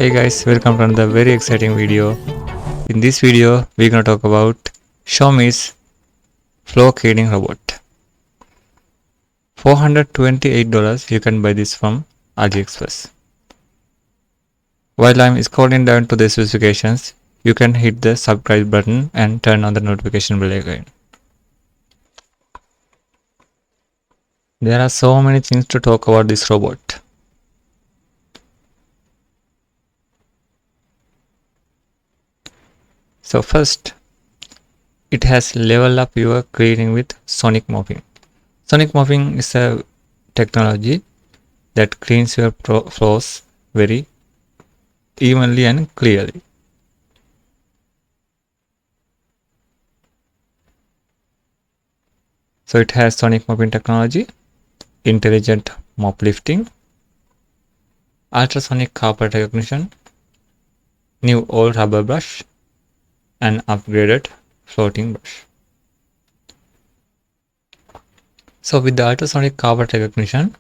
Hey guys, welcome to another very exciting video. In this video, we're gonna talk about Xiaomi's floor cleaning robot. $428 you can buy this from AliExpress. While I'm scrolling down to the specifications, you can hit the subscribe button and turn on the notification bell again. There are so many things to talk about this robot. So first, it has level up your cleaning with sonic mopping. Sonic mopping is a technology that cleans your floors very evenly and clearly. So it has sonic mopping technology, intelligent mop lifting, ultrasonic carpet recognition, new old rubber brush, and upgraded floating brush. So with the ultrasonic carpet recognition,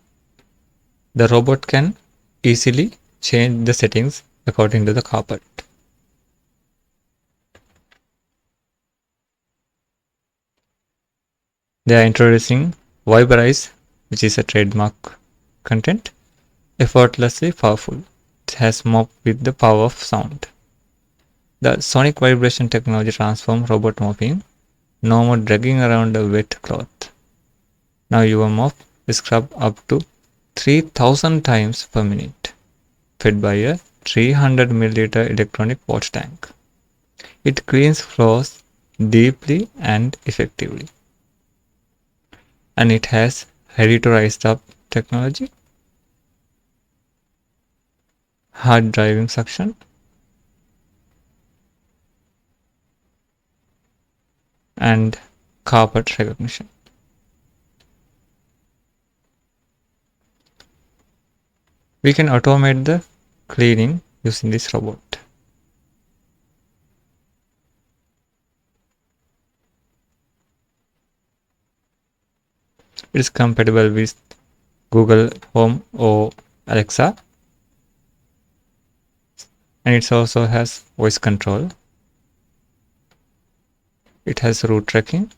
the robot can easily change the settings according to the carpet. They are introducing Viberize, which is a trademark content, effortlessly powerful. It has mop with the power of sound. The sonic vibration technology transforms robot mopping. No more dragging around a wet cloth. Now your mop is scrubbed up to 3000 times per minute, fed by a 300 milliliter electronic water tank. It cleans floors deeply and effectively. And it has ready to rise up technology, hard driving suction, and carpet recognition. We can automate the cleaning using this robot. It is compatible with Google Home or Alexa, and it also has voice control. It has route tracking,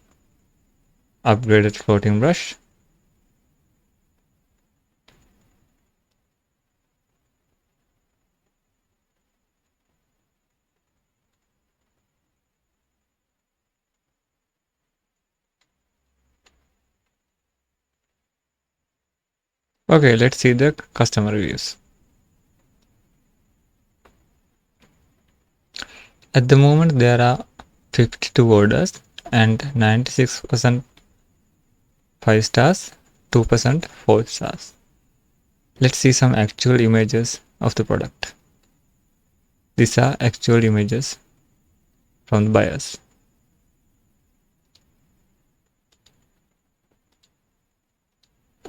upgraded floating brush, Okay, let's see the customer reviews. At the moment, there are 52 orders and 96% 5 stars, 2% 4 stars. Let's see some actual images of the product. These are actual images from the buyers.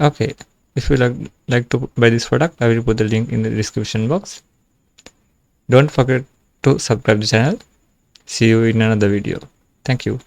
Okay, if you like to buy this product, I will put the link in the description box. Don't forget to subscribe to the channel. See you in another video. Thank you.